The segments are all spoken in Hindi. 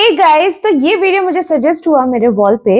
हे गाइस, तो ये वीडियो मुझे सजेस्ट हुआ मेरे वॉल पे।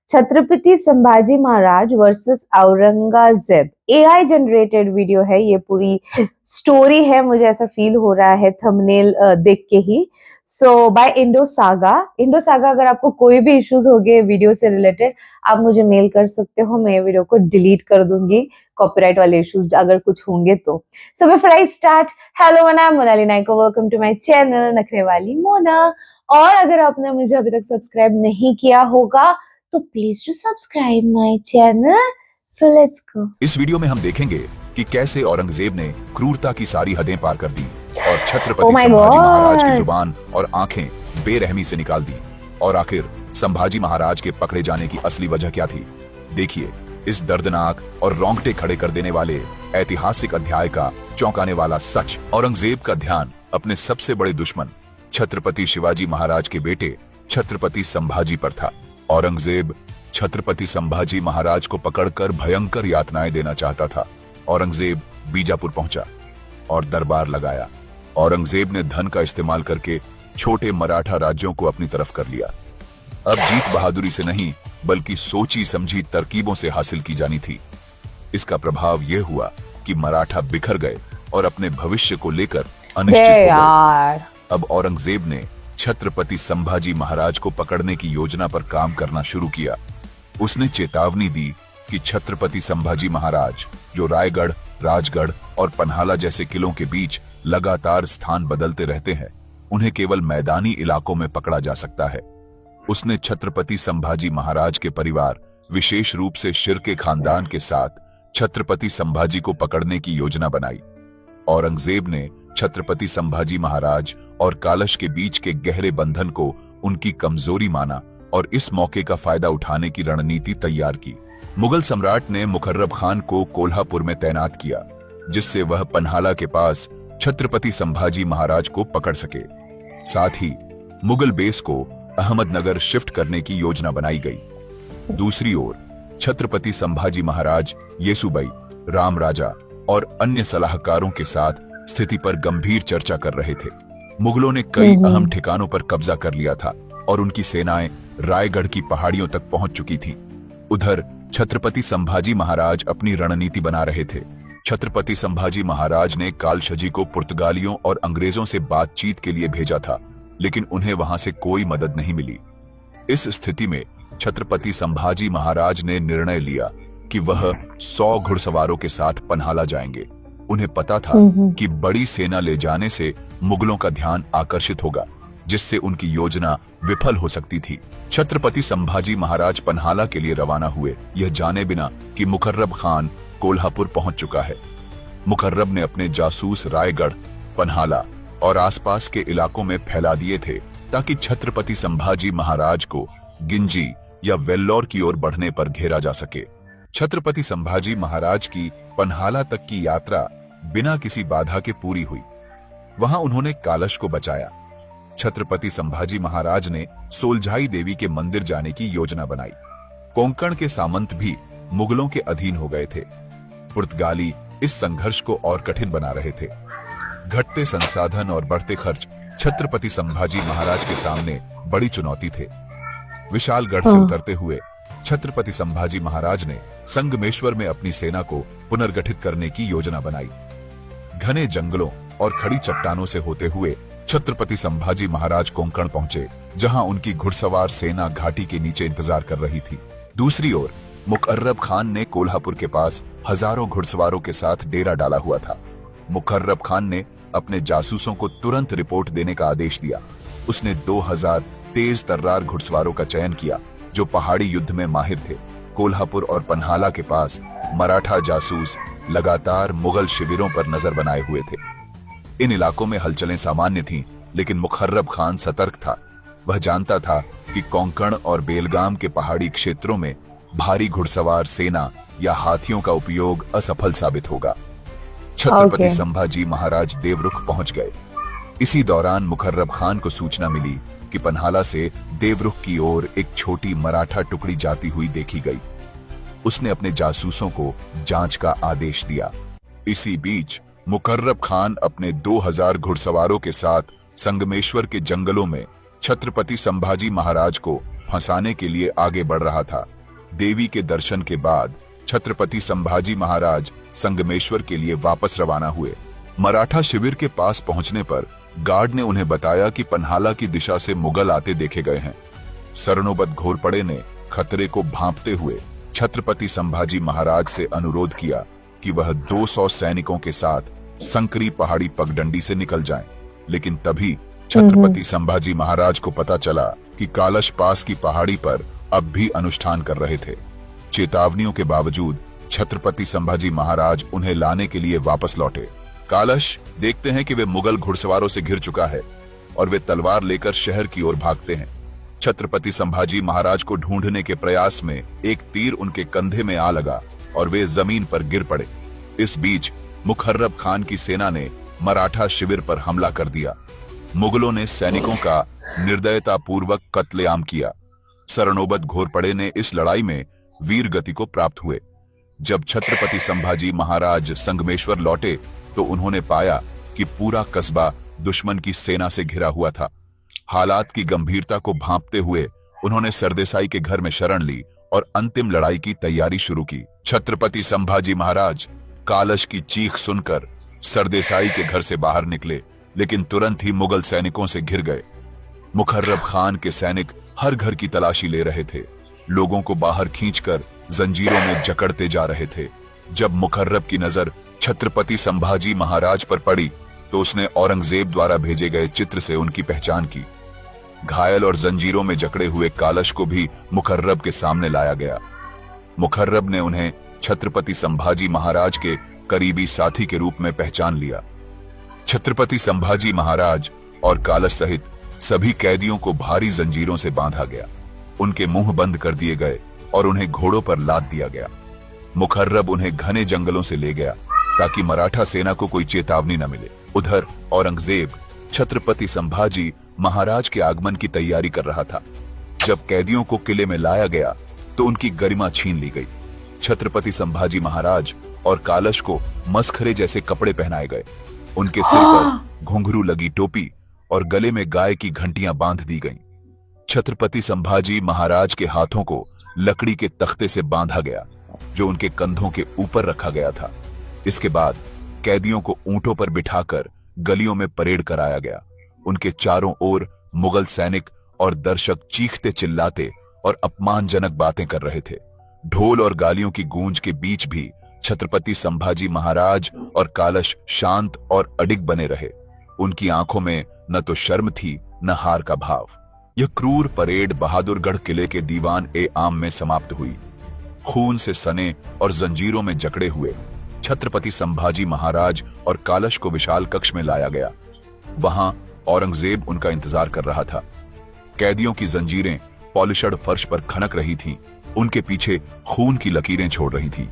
Chhatrapati Sambhaji Maharaj versus Aurangzeb AI generated video है। ये पूरी स्टोरी है, मुझे ऐसा फील हो रहा है थंबनेल देख के ही। सो बाय इंडोसागा। अगर आपको कोई भी इश्यूज हो गए वीडियो से रिलेटेड, आप मुझे मेल कर सकते हो। मैं ये वीडियो को डिलीट कर दूंगी, कॉपीराइट वाले इश्यूज अगर कुछ होंगे तो। So before I start, hello I am Monali Nayko, welcome to my channel Nakhre Wali Mona. और अगर आपने मुझे अभी तक सब्सक्राइब नहीं किया होगा तो please to subscribe my channel. So let's go. इस वीडियो में हम देखेंगे कि कैसे औरंगजेब ने क्रूरता की सारी हदें पार कर दी और छत्रपति संभाजी महाराज की जुबान और आंखें बेरहमी से निकाल दी। और आखिर संभाजी महाराज के पकड़े जाने की असली वजह क्या थी? देखिए इस दर्दनाक और रोंगटे खड़े कर देने वाले ऐतिहासिक अध्याय का चौंकाने वाला सच। औरंगजेब का ध्यान अपने सबसे बड़े दुश्मन छत्रपति शिवाजी महाराज के बेटे छत्रपति संभाजी पर था। औरंगजेब छत्रपति संभाजी महाराज को पकड़कर भयंकर यातनाएं देना चाहता था। औरंगजेब बीजापुर पहुंचा और दरबार लगाया। औरंगजेब ने धन का इस्तेमाल करके छोटे मराठा राज्यों को अपनी तरफ कर लिया। अब जीत बहादुरी से नहीं बल्कि सोची समझी तरकीबों से हासिल की जानी थी। इसका प्रभाव यह हुआ कि मराठा बिखर गए और अपने भविष्य को लेकर अनिश्चित हो गए। अब औरंगजेब ने छत्रपति संभाजी महाराज को पकड़ने की योजना पर काम करना शुरू किया। उसने चेतावनी दी कि छत्रपति संभाजी महाराज, जो रायगढ़, राजगढ़ और पन्हाला जैसे किलों के बीच लगातार स्थान बदलते रहते हैं, उन्हें केवल मैदानी इलाकों में पकड़ा जा सकता है। उसने छत्रपति संभाजी महाराज के परिवार, विशेष रूप से शिर्के खानदान के साथ छत्रपति संभाजी को पकड़ने की योजना बनाई। औरंगजेब ने छत्रपति संभाजी महाराज और कालश के बीच के गहरे बंधन को उनकी कमजोरी माना और इस मौके का फायदा उठाने की रणनीति तैयार की। मुगल सम्राट ने मुकर्रब खान को कोल्हापुर में तैनात किया, जिससे वह पन्हाला के पास छत्रपति संभाजी महाराज को पकड़ सके। साथ ही मुगल बेस को अहमदनगर शिफ्ट करने की योजना बनाई गई। दूसरी ओर छत्रपति संभाजी महाराज येसुबाई, राम राजा और अन्य सलाहकारों के साथ स्थिति पर गंभीर चर्चा कर रहे थे। मुगलों ने कई अहम ठिकानों पर कब्जा कर लिया था और उनकी सेनाएं रायगढ़ की पहाड़ियों तक पहुंच चुकी थीं। उधर छत्रपति संभाजी महाराज अपनी रणनीति बना रहे थे। छत्रपति संभाजी महाराज ने कालशजी को पुर्तगालियों और अंग्रेजों से बातचीत के लिए भेजा था, लेकिन उन्हें वहां से कोई मदद नहीं मिली। इस स्थिति में छत्रपति संभाजी महाराज ने निर्णय लिया कि वह 100 घुड़सवारों के साथ पन्हाला जाएंगे। उन्हें पता था कि बड़ी सेना ले जाने से मुगलों का ध्यान आकर्षित होगा, जिससे उनकी योजना विफल हो सकती थी। छत्रपति संभाजी महाराज पन्हाला के लिए रवाना हुए, यह जाने बिना कि मुकर्रब खान कोल्हापुर पहुंच चुका है। मुकर्रब ने अपने जासूस रायगढ़, पन्हाला और आसपास के इलाकों में फैला दिए थे ताकि छत्रपति संभाजी महाराज को गिंजी या वेल्लोर की ओर बढ़ने पर घेरा जा सके। छत्रपति संभाजी महाराज की पन्हाला तक की यात्रा बिना किसी बाधा के पूरी हुई। वहां उन्होंने कालश को बचाया। छत्रपति संभाजी महाराज ने सोलझाई देवी के मंदिर जाने की योजना बनाई। कोंकण के सामंत भी मुगलों के अधीन हो गए थे। पुर्तगाली इस संघर्ष को और कठिन बना रहे थे। घटते संसाधन और बढ़ते खर्च छत्रपति संभाजी महाराज के सामने बड़ी चुनौती थे। विशालगढ़ से उतरते हुए छत्रपति संभाजी महाराज ने संगमेश्वर में अपनी सेना को पुनर्गठित करने की योजना बनाई। घने जंगलों और खड़ी चट्टानों से होते हुए छत्रपति संभाजी महाराज कोंकण पहुंचे, जहां उनकी घुड़सवार सेना घाटी के नीचे इंतजार कर रही थी। दूसरी ओर मुकर्रब खान ने कोल्हापुर के पास हजारों घुड़सवारों के साथ डेरा डाला हुआ था। मुकर्रब खान ने अपने जासूसों को तुरंत रिपोर्ट देने का आदेश दिया। उसने 2000 तेज तर्रार घुड़सवारों का चयन किया, जो पहाड़ी युद्ध में माहिर थे। कोल्हापुर और पन्हाला के पास मराठा जासूस लगातार मुगल शिविरों पर नजर बनाए हुए थे। इन इलाकों में हलचलें सामान्य थीं, लेकिन मुकर्रब खान सतर्क था। वह जानता था कि कोंकण और बेलगाम के पहाड़ी क्षेत्रों में भारी घुड़सवार सेना या हाथियों का उपयोग असफल साबित होगा। छत्रपति संभाजी महाराज देवरुख पहुंच गए। इसी दौरान मुकर्रब खान को सूचना मिली कि पन्हाला से देवरुख की ओर एक छोटी मराठा टुकड़ी जाती हुई देखी गई। उसने अपने जासूसों को जांच का आदेश दिया। इसी बीच मुकर्रब खान अपने 2000 घुड़सवारों के साथ संगमेश्वर के जंगलों में छत्रपति संभाजी महाराज को फंसाने के लिए आगे बढ़ रहा था। देवी के दर्शन के बाद छत्रपति संभाजी महाराज संगमेश्वर के लिए वापस रवाना हुए। मराठा शिविर के पास पहुंचने पर गार्ड ने उन्हें बताया कि पन्हाला की दिशा से मुगल आते देखे गए हैं। सरनोबत घोरपड़े ने खतरे को भांपते हुए छत्रपति संभाजी महाराज से अनुरोध किया कि वह 200 सैनिकों के साथ संकरी पहाड़ी पगडंडी से निकल जाएं। लेकिन तभी छत्रपति संभाजी महाराज को पता चला कि कालश पास की पहाड़ी पर अब भी अनुष्ठान कर रहे थे। चेतावनियों के बावजूद छत्रपति संभाजी महाराज उन्हें लाने के लिए वापस लौटे। कालश देखते हैं कि वे मुगल घुड़सवारों से घिर चुका है और वे तलवार लेकर शहर की ओर भागते हैं। छत्रपति संभाजी महाराज को ढूंढने के प्रयास में एक तीर उनके कंधे में आ लगा और वे जमीन पर गिर पड़े। इस बीच मुखर्रब खान की सेना ने मराठा शिविर पर हमला कर दिया। मुगलों ने सैनिकों का निर्दयतापूर्वक कत्लेआम किया। सरनोबत घोरपड़े ने इस लड़ाई में वीर गति को प्राप्त हुए। जब छत्रपति संभाजी महाराज संगमेश्वर लौटे तो उन्होंने पाया कि पूरा कस्बा दुश्मन की सेना से घिरा हुआ था। हालात की गंभीरता को भांपते हुए उन्होंने सरदेसाई के घर में शरण ली और अंतिम लड़ाई की तैयारी शुरू की। छत्रपति संभाजी महाराज कालश की चीख सुनकर सरदेसाई के घर से बाहर निकले, लेकिन तुरंत ही मुगल सैनिकों से घिर गए। मुखर्रब खान के सैनिक हर घर की तलाशी ले रहे थे, लोगों को बाहर खींचकर जंजीरों में जकड़ते जा रहे थे। जब मुखर्रब की नजर छत्रपति संभाजी महाराज पर पड़ी तो उसने औरंगजेब द्वारा भेजे गए चित्र से उनकी पहचान की। घायल और जंजीरों में जकड़े हुए कालश को भी मुखर्रब के सामने लाया गया। मुखर्रब ने उन्हें छत्रपति संभाजी महाराज के करीबी साथी के रूप में पहचान लिया। छत्रपति संभाजी महाराज और कालश सहित सभी कैदियों को भारी जंजीरों से बांधा गया। उनके मुंह बंद कर दिए गए और उन्हें घोड़ों पर लाद दिया गया। मुखर्रब उन्हें घने जंगलों से ले गया ताकि मराठा सेना को कोई चेतावनी न मिले। उधर औरंगजेब छत्रपति संभाजी महाराज के आगमन की तैयारी कर रहा था। जब कैदियों को किले में लाया गया तो उनकी गरिमा छीन ली गई। छत्रपति संभाजी महाराज और कालश को मसखरे जैसे कपड़े पहनाए गए। उनके सिर पर घुंघरू लगी टोपी और गले में गाय की घंटियां बांध दी गईं। छत्रपति संभाजी महाराज के हाथों को लकड़ी के तख्ते से बांधा गया जो उनके कंधों के ऊपर रखा गया था। इसके बाद कैदियों को ऊंटों पर बिठाकर गलियों में परेड कराया गया। उनके चारों ओर मुगल सैनिक और दर्शक चीखते चिल्लाते और अपमानजनक बातें कर रहे थे। ढोल और गालियों की गूंज के बीच भी छत्रपति संभाजी महाराज और कालश शांत और अडिग बने रहे। उनकी आंखों में न तो शर्म थी न हार का भाव। यह क्रूर परेड बहादुरगढ़ किले के दीवान-ए-आम में समाप्त हुई। खून से सने और जंजीरों में जकड़े हुए छत्रपति संभाजी महाराज और कालश को विशाल कक्ष में लाया गया। वहां औरंगजेब उनका इंतजार कर रहा था। कैदियों की जंजीरें पॉलिशड फर्श पर खनक रही थीं, उनके पीछे खून की लकीरें छोड़ रही थी।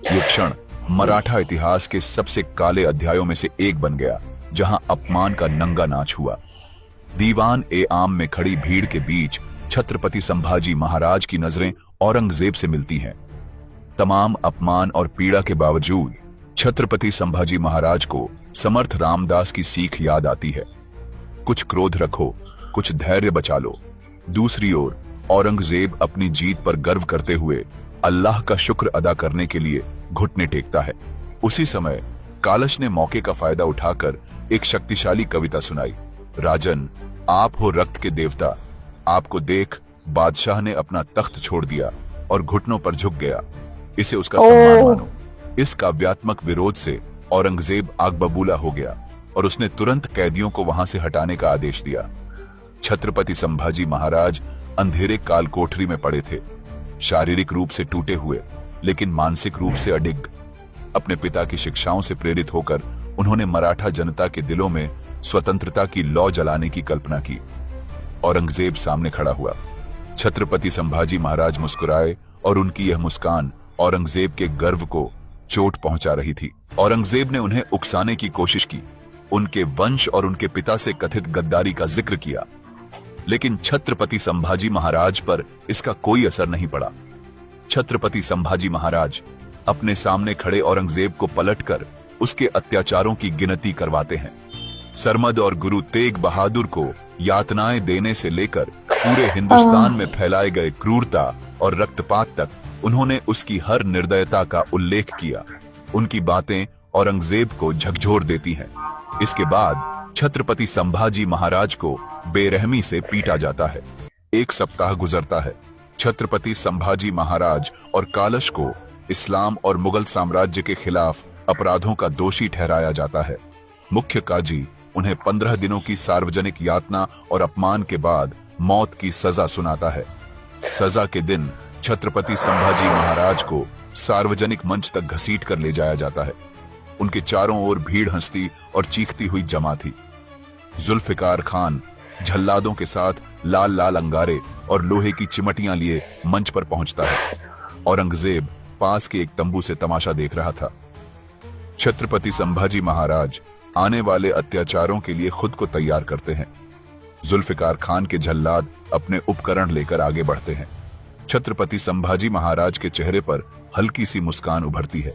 यह क्षण मराठा इतिहास के सबसे काले अध्यायों में से एक बन गया, जहां अपमान का नंगा नाच हुआ। दीवान-ए-आम में खड़ी भीड़ के बीच छत्रपति संभाजी महाराज की नजरें औरंगजेब से मिलती हैं। तमाम अपमान और पीड़ा के बावजूद छत्रपति संभाजी महाराज को समर्थ रामदास की सीख याद आती है, कुछ क्रोध रखो, कुछ धैर्य बचा लो। दूसरी ओर औरंगजेब अपनी जीत पर गर्व करते हुए अल्लाह का शुक्र अदा करने के लिए घुटने टेकता है। उसी समय कालश ने मौके का फायदा उठाकर एक शक्तिशाली कविता सुनाई। राजन, आप हो रक्त के देवता, आपको देख बादशाह ने अपना तख्त छोड़ दिया और घुटनों पर झुक गया, इसे उसका सम्मान मानो। इस काव्यात्मक विरोध से औरंगजेब आग बबूला हो गया और उसने तुरंत कैदियों को वहां से हटाने का आदेश दिया। छत्रपति संभाजी महाराज अंधेरे काल कोठरी में पड़े थे, शारीरिक रूप से टूटे हुए लेकिन मानसिक रूप से अडिग। अपने पिता की शिक्षाओं से प्रेरित होकर उन्होंने मराठा जनता के दिलों में स्वतंत्रता की लौ जलाने की कल्पना की। औरंगजेब सामने खड़ा हुआ। छत्रपति संभाजी महाराज मुस्कुराए और उनकी यह मुस्कान औरंगजेब के गर्व को चोट पहुंचा रही थी। औरंगजेब ने उन्हें उकसाने की कोशिश की, उनके वंश और उनके पिता से कथित गद्दारी का जिक्र किया, लेकिन छत्रपति संभाजी महाराज पर इसका कोई असर नहीं पड़ा। छत्रपति संभाजी महाराज अपने सामने खड़े औरंगजेब को पलटकर उसके अत्याचारों की गिनती करवाते हैं। सरमद और गुरु तेग बहादुर को यातनाएं देने से लेकर पूरे हिंदुस्तान में फैलाए गए क्रूरता और रक्तपात तक उन्होंने उसकी हर निर्दयता का उल्लेख किया। उनकी बातें औरंगजेब को झकझोर देती हैं। इसके बाद छत्रपति संभाजी महाराज को बेरहमी से पीटा जाता है। एक सप्ताह गुजरता है। छत्रपति संभाजी महाराज और कालश को इस्लाम और मुगल साम्राज्य के खिलाफ अपराधों का दोषी ठहराया जाता है। मुख्य काजी उन्हें 15 दिनों की सार्वजनिक यातना और अपमान के बाद मौत की सजा सुनाता है। सजा के दिन छत्रपति संभाजी महाराज को सार्वजनिक मंच तक घसीट कर ले जाया जाता है। उनके चारों ओर भीड़ हंसती और चीखती हुई जमा थी। जुल्फिकार खान झल्लादों के साथ लाल लाल अंगारे और लोहे की चिमटियां लिए मंच पर पहुंचता है। औरंगजेब पास के एक तंबू से तमाशा देख रहा था। छत्रपति संभाजी महाराज आने वाले अत्याचारों के लिए खुद को तैयार करते हैं। जुल्फिकार खान के झल्लाद अपने उपकरण लेकर आगे बढ़ते हैं। छत्रपति संभाजी महाराज के चेहरे पर हल्की सी मुस्कान उभरती है।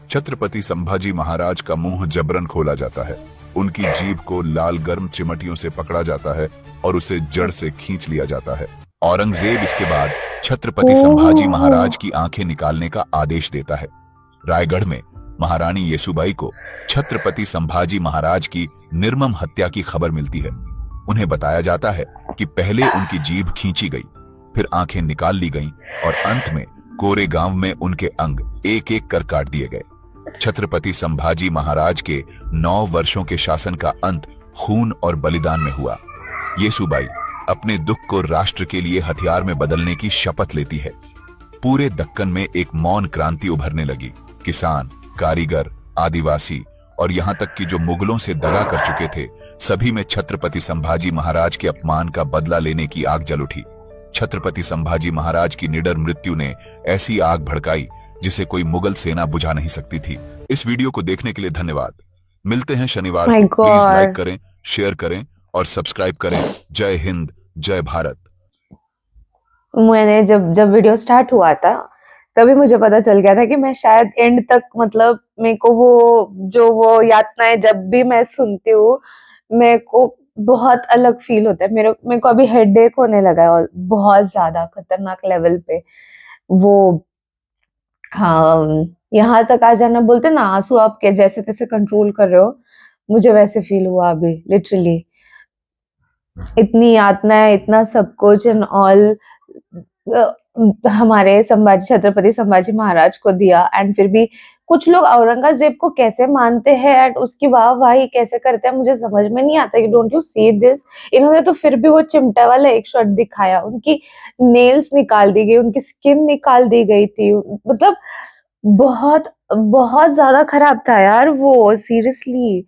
छत्रपति संभाजी महाराज का मुंह जबरन खोला जाता है। उनकी जीभ को लाल गर्म चिमटियों से पकड़ा जाता है और उसे जड़ से खींच लिया जाता है। औरंगजेब इसके बाद छत्रपति संभाजी महाराज की आंखें निकालने का आदेश देता है। रायगढ़ में महारानी येसुबाई को छत्रपति संभाजी महाराज की निर्मम हत्या की खबर मिलती है। उन्हें बताया जाता है कि पहले उनकी जीभ खींची गई, फिर आंखें निकाल ली गईं और अंत में कोरेगांव में उनके अंग एक एक कर काट दिए गए। छत्रपति संभाजी महाराज के 9 वर्षों के शासन का अंत खून और बलिदान में हुआ। येसुबाई अपने दुख को राष्ट्र के लिए हथियार में बदलने की शपथ लेती है। पूरे दक्कन में एक मौन क्रांति उभरने लगी। किसान, कारीगर, आदिवासी और यहाँ तक कि जो मुगलों से दगा कर चुके थे, सभी में छत्रपति संभाजी महाराज के अपमान का बदला लेने की आग जल उठी। छत्रपति संभाजी महाराज की निडर मृत्यु ने ऐसी आग भड़काई जिसे कोई मुगल सेना बुझा नहीं सकती थी। इस वीडियो को देखने के लिए धन्यवाद। मिलते हैं शनिवार को। प्लीज लाइक करें, शेयर करें और सब्सक्राइब करें। जय हिंद, जय भारत। मैंने जब वीडियो स्टार्ट हुआ था तभी मुझे पता चल गया था कि मैं शायद एंड तक, मतलब मेरे को वो यातनाएं जब भी मैं सुनती हूँ मेरे को बहुत अलग फील होता है। मेरे को अभी हेडेक होने लगा है और बहुत ज्यादा खतरनाक लेवल पे। वो हाँ, यहाँ तक आ जाना, बोलते ना आंसू आपके जैसे तैसे कंट्रोल कर रहे हो, मुझे वैसे फील हुआ अभी लिटरली। इतनी यातनाएं, इतना सब कुछ एंड ऑल हमारे छत्रपति संभाजी महाराज को दिया, एंड फिर भी कुछ लोग औरंगजेब को कैसे मानते हैं एंड उसकी वाहवाही कैसे करते हैं, मुझे समझ में नहीं आता। Don't you see this? इन्होंने तो फिर भी वो चिमटा वाला एक शॉट दिखाया, उनकी नेल्स निकाल दी गई, उनकी स्किन निकाल दी गई थी। मतलब बहुत बहुत ज्यादा खराब था यार वो, सीरियसली।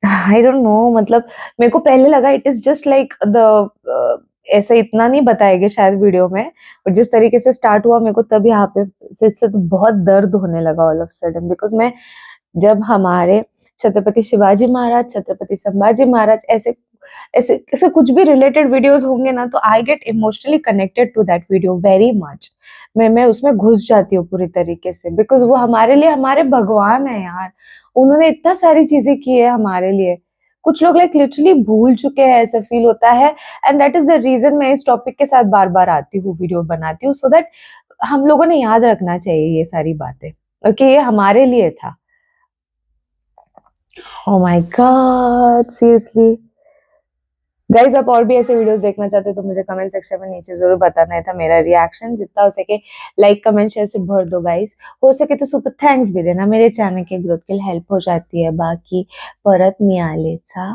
आई डोंट नो, मतलब मेरे को पहले लगा it is just like the ऐसे इतना नहीं बताएंगे शायद वीडियो में, और जिस तरीके से स्टार्ट हुआ मेरे को तब यहाँ पे से तो बहुत दर्द होने लगा ऑल ऑफ सडन। बिकॉज मैं जब हमारे छत्रपति शिवाजी महाराज, छत्रपति संभाजी महाराज ऐसे ऐसे ऐसे कुछ भी रिलेटेड वीडियोस होंगे ना, तो I get emotionally connected to that video very much. मैं उसमें घुस जाती हूँ पूरी तरीके से, बिकॉज वो हमारे लिए हमारे भगवान है यार। उन्होंने इतना सारी चीजें की है हमारे लिए। कुछ लोग लाइक लिटरली भूल चुके हैं, ऐसा फील होता है। And that is the reason मैं इस टॉपिक के साथ बार बार आती हूँ, वीडियो बनाती हूँ, सो दैट हम लोगों ने याद रखना चाहिए ये सारी बातें, ओके? ये हमारे लिए था। Oh my God, seriously guys, आप और भी ऐसे वीडियोस देखना चाहते हो तो मुझे कमेंट सेक्शन में नीचे जरूर बताना है। था मेरा रिएक्शन, जितना हो सके लाइक कमेंट शेयर से भर दो गाइज। हो सके तो सुपर थैंक्स भी देना, मेरे चैनल के ग्रोथ के लिए हेल्प हो जाती है। बाकी परत मिळालेचा